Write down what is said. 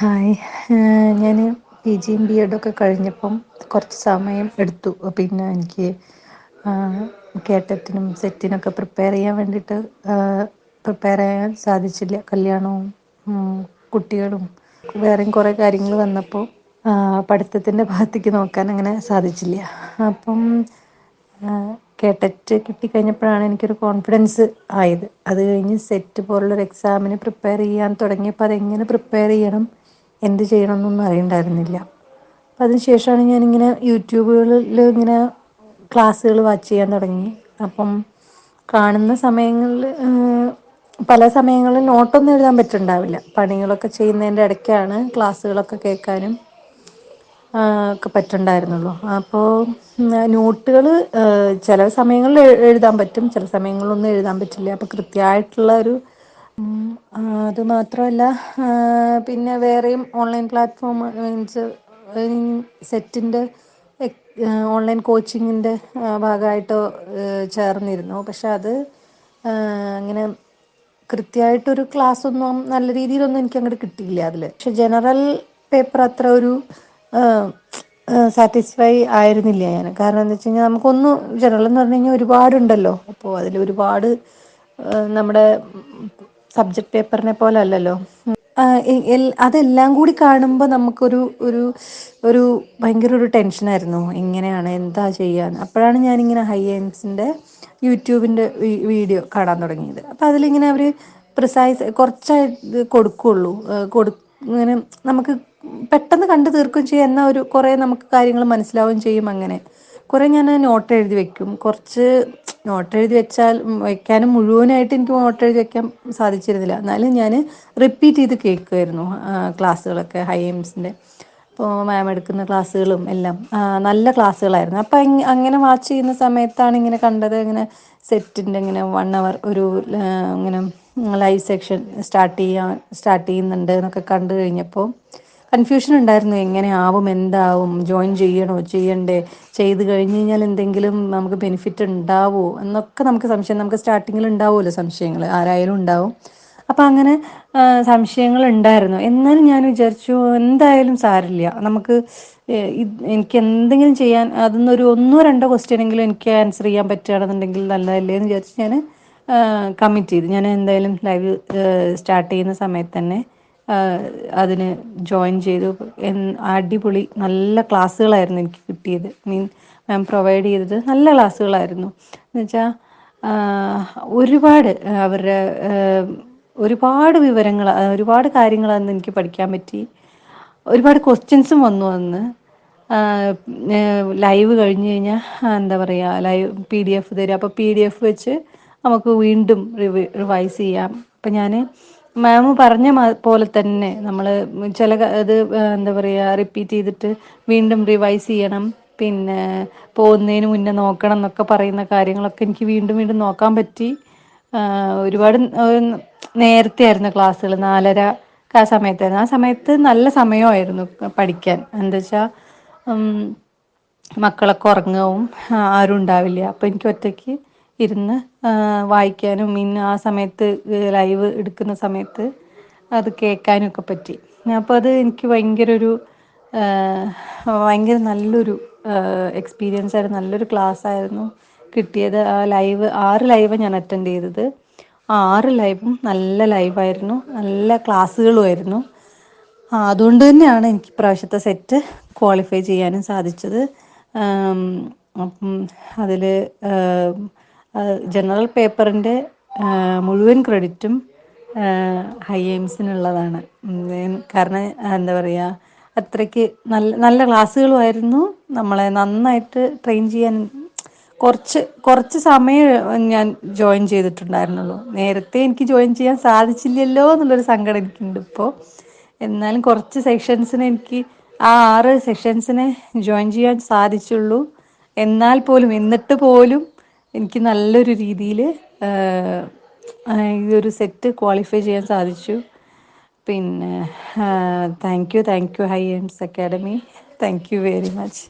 Hi ഞാൻ പിജിയും B എഡൊക്കെ കഴിഞ്ഞപ്പം കുറച്ച് സമയം എടുത്തു. പിന്നെ എനിക്ക് കേട്ടറ്റിനും സെറ്റിനൊക്കെ പ്രിപ്പയർ ചെയ്യാൻ വേണ്ടിയിട്ട് പ്രിപ്പയർ ചെയ്യാൻ സാധിച്ചില്ല. കല്യാണവും കുട്ടികളും വേറെയും കുറേ കാര്യങ്ങൾ വന്നപ്പോൾ പഠിത്തത്തിൻ്റെ ഭാഗത്തേക്ക് നോക്കാൻ അങ്ങനെ സാധിച്ചില്ല. അപ്പം കേട്ടറ്റ് കിട്ടിക്കഴിഞ്ഞപ്പോഴാണ് എനിക്കൊരു കോൺഫിഡൻസ് ആയത്. അത് കഴിഞ്ഞ് സെറ്റ് പോലുള്ളൊരു എക്സാമിന് പ്രിപ്പയർ ചെയ്യാൻ തുടങ്ങിയപ്പോൾ അതെങ്ങനെ പ്രിപ്പയർ ചെയ്യണം, എന്ത് ചെയ്യണം എന്നൊന്നും അറിയണ്ടായിരുന്നില്ല. അപ്പം അതിന് ശേഷമാണ് ഞാനിങ്ങനെ യൂട്യൂബുകളിൽ ഇങ്ങനെ ക്ലാസ്സുകൾ വാച്ച് ചെയ്യാൻ തുടങ്ങി. അപ്പം കാണുന്ന സമയങ്ങളിൽ പല സമയങ്ങളിൽ നോട്ടൊന്നും എഴുതാൻ പറ്റുന്നുണ്ടാവില്ല. പണികളൊക്കെ ചെയ്യുന്നതിൻ്റെ ഇടയ്ക്കാണ് ക്ലാസ്സുകളൊക്കെ കേൾക്കാനും ഒക്കെ പറ്റുന്നുണ്ടായിരുന്നുള്ളൂ. അപ്പോൾ നോട്ടുകൾ ചില സമയങ്ങളിൽ എഴുതാൻ പറ്റും, ചില സമയങ്ങളിലൊന്നും എഴുതാൻ പറ്റില്ല. അപ്പോൾ കൃത്യമായിട്ടുള്ള ഒരു അതുമാത്രമല്ല, പിന്നെ വേറെയും ഓൺലൈൻ പ്ലാറ്റ്ഫോം മീൻസ് സെറ്റിൻ്റെ ഓൺലൈൻ കോച്ചിങ്ങിൻ്റെ ഭാഗമായിട്ട് ചേർന്നിരുന്നു. പക്ഷെ അത് അങ്ങനെ കൃത്യമായിട്ടൊരു ക്ലാസ്സൊന്നും നല്ല രീതിയിലൊന്നും എനിക്ക് അങ്ങോട്ട് കിട്ടിയില്ല അതിൽ. പക്ഷെ ജനറൽ പേപ്പർ അത്ര ഒരു സാറ്റിസ്ഫൈ ആയിരുന്നില്ല ഞാൻ. കാരണം എന്താ വെച്ച് കഴിഞ്ഞാൽ നമുക്കൊന്ന് ജനറൽ എന്ന് പറഞ്ഞു കഴിഞ്ഞാൽ ഒരുപാടുണ്ടല്ലോ. അപ്പോൾ അതിൽ ഒരുപാട് നമ്മുടെ സബ്ജക്റ്റ് പേപ്പറിനെ പോലെ അല്ലല്ലോ. അതെല്ലാം കൂടി കാണുമ്പോൾ നമുക്കൊരു ഒരു ഒരു ഭയങ്കര ഒരു ടെൻഷനായിരുന്നു. എങ്ങനെയാണ് എന്താ ചെയ്യാൻ. അപ്പോഴാണ് ഞാനിങ്ങനെ ഹൈഎയിംസിൻ്റെ യൂട്യൂബിൻ്റെ വീഡിയോ കാണാൻ തുടങ്ങിയത്. അപ്പോൾ അതിലിങ്ങനെ അവർ പ്രിസൈസ് കുറച്ചേ ഇത് കൊടുക്കുകയുള്ളൂ. ഇങ്ങനെ നമുക്ക് പെട്ടെന്ന് കണ്ടു തീർക്കുകയും ചെയ്യും, എന്നാൽ ഒരു കുറേ നമുക്ക് കാര്യങ്ങൾ മനസ്സിലാവുകയും ചെയ്യും. അങ്ങനെ കുറേ ഞാൻ നോട്ട് എഴുതി വെക്കും. കുറച്ച് നോട്ട് എഴുതി വെക്കാനും മുഴുവനായിട്ട് എനിക്ക് നോട്ട് എഴുതി വെക്കാൻ സാധിച്ചിരുന്നില്ല. എന്നാലും ഞാൻ റിപ്പീറ്റ് ചെയ്ത് കേൾക്കുമായിരുന്നു ക്ലാസ്സുകളൊക്കെ ഹൈഎയിംസിൻ്റെ. അപ്പോൾ മാം എടുക്കുന്ന ക്ലാസ്സുകളും എല്ലാം നല്ല ക്ലാസ്സുകളായിരുന്നു. അപ്പം അങ്ങനെ വാച്ച് ചെയ്യുന്ന സമയത്താണ് ഇങ്ങനെ കണ്ടത്, ഇങ്ങനെ സെറ്റിൻ്റെ ഇങ്ങനെ 1 hour ഒരു ഇങ്ങനെ ലൈവ് സെക്ഷൻ സ്റ്റാർട്ട് ചെയ്യുന്നുണ്ട് എന്നൊക്കെ കണ്ടു കഴിഞ്ഞപ്പോൾ കൺഫ്യൂഷൻ ഉണ്ടായിരുന്നു. എങ്ങനെയാവും, എന്താവും, ജോയിൻ ചെയ്യണോ ചെയ്യണ്ടേ, ചെയ്ത് കഴിഞ്ഞ് കഴിഞ്ഞാൽ എന്തെങ്കിലും നമുക്ക് ബെനിഫിറ്റ് ഉണ്ടാവുമോ എന്നൊക്കെ നമുക്ക് സംശയം. നമുക്ക് സ്റ്റാർട്ടിങ്ങിൽ ഉണ്ടാവുമല്ലോ സംശയങ്ങൾ, ആരായാലും ഉണ്ടാവും. അപ്പം അങ്ങനെ സംശയങ്ങൾ ഉണ്ടായിരുന്നു. എന്നാലും ഞാൻ വിചാരിച്ചു എന്തായാലും സാരില്ല, നമുക്ക് എനിക്ക് എന്തെങ്കിലും ചെയ്യാൻ അതിന്നൊരു 1-2 ക്വസ്റ്റ്യനെങ്കിലും എനിക്ക് ആൻസർ ചെയ്യാൻ പറ്റുകയാണെന്നുണ്ടെങ്കിൽ നല്ലതല്ലേ എന്ന് വിചാരിച്ച് ഞാൻ കമ്മിറ്റ് ചെയ്തു. ഞാൻ എന്തായാലും ലൈവ് സ്റ്റാർട്ട് ചെയ്യുന്ന സമയത്ത് തന്നെ അതിന് ജോയിൻ ചെയ്തു. അടിപൊളി നല്ല ക്ലാസ്സുകളായിരുന്നു എനിക്ക് കിട്ടിയത്. മാം പ്രൊവൈഡ് ചെയ്തത് നല്ല ക്ലാസ്സുകളായിരുന്നു. എന്നുവെച്ചാൽ ഒരുപാട് അവരുടെ ഒരുപാട് വിവരങ്ങൾ, ഒരുപാട് കാര്യങ്ങൾ അന്ന് എനിക്ക് പഠിക്കാൻ പറ്റി. ഒരുപാട് ക്വസ്റ്റ്യൻസും വന്നു അന്ന്. ലൈവ് കഴിഞ്ഞ് കഴിഞ്ഞാൽ എന്താ പറയുക, ലൈവ് PDF തരും. അപ്പോൾ PDF വെച്ച് നമുക്ക് വീണ്ടും റിവൈസ് ചെയ്യാം. അപ്പം ഞാൻ മാം പറഞ്ഞ പോലെ തന്നെ നമ്മൾ ചില ഇത് എന്താ പറയുക റിപ്പീറ്റ് ചെയ്തിട്ട് വീണ്ടും റിവൈസ് ചെയ്യണം, പിന്നെ പോകുന്നതിന് മുന്നേ നോക്കണം എന്നൊക്കെ പറയുന്ന കാര്യങ്ങളൊക്കെ എനിക്ക് വീണ്ടും വീണ്ടും നോക്കാൻ പറ്റി. ഒരുപാട് നേരത്തെ ആയിരുന്നു ക്ലാസ്സുകൾ, 4:30 ആ സമയത്തായിരുന്നു. ആ സമയത്ത് നല്ല സമയമായിരുന്നു പഠിക്കാൻ. എന്താ വെച്ചാൽ മക്കളൊക്കെ ഉറങ്ങവും ആരും ഉണ്ടാവില്ല. അപ്പോൾ എനിക്ക് ഒറ്റയ്ക്ക് ഇരുന്ന് വായിക്കാനും പിന്നെ ആ സമയത്ത് ലൈവ് എടുക്കുന്ന സമയത്ത് അത് കേൾക്കാനും ഒക്കെ പറ്റി. അപ്പോൾ അത് എനിക്ക് ഭയങ്കര നല്ലൊരു എക്സ്പീരിയൻസ് ആയിരുന്നു. നല്ലൊരു ക്ലാസ് ആയിരുന്നു കിട്ടിയത്. ആ ലൈവ് 6 ലൈവ് ഞാൻ അറ്റൻഡ് ചെയ്തത്. ആ 6 ലൈവും നല്ല ലൈവായിരുന്നു, നല്ല ക്ലാസ്സുകളുമായിരുന്നു. അതുകൊണ്ട് തന്നെയാണ് എനിക്ക് ഇപ്രാവശ്യത്തെ സെറ്റ് ക്വാളിഫൈ ചെയ്യാനും സാധിച്ചത്. അപ്പം അതിൽ ജനറൽ പേപ്പറിൻ്റെ മുഴുവൻ ക്രെഡിറ്റും ഹൈഎയിംസിനുള്ളതാണ്. കാരണം എന്താ പറയുക, അത്രയ്ക്ക് നല്ല നല്ല ക്ലാസ്സുകളുമായിരുന്നു. നമ്മളെ നന്നായിട്ട് ട്രെയിൻ ചെയ്യാൻ കുറച്ച് സമയം ഞാൻ ജോയിൻ ചെയ്തിട്ടുണ്ടായിരുന്നുള്ളൂ. നേരത്തെ എനിക്ക് ജോയിൻ ചെയ്യാൻ സാധിച്ചില്ലല്ലോ എന്നുള്ളൊരു സങ്കടം എനിക്കുണ്ട് ഇപ്പോൾ. എന്നാലും കുറച്ച് സെക്ഷൻസിന് എനിക്ക് ആ 6 സെക്ഷൻസിന് ജോയിൻ ചെയ്യാൻ സാധിച്ചുള്ളൂ. എന്നിട്ട് പോലും എനിക്ക് നല്ലൊരു രീതിയിൽ ഈ ഒരു സെറ്റ് ക്വാളിഫൈ ചെയ്യാൻ സാധിച്ചു. പിന്നെ thank you Hi AIMS academy. Thank you very much.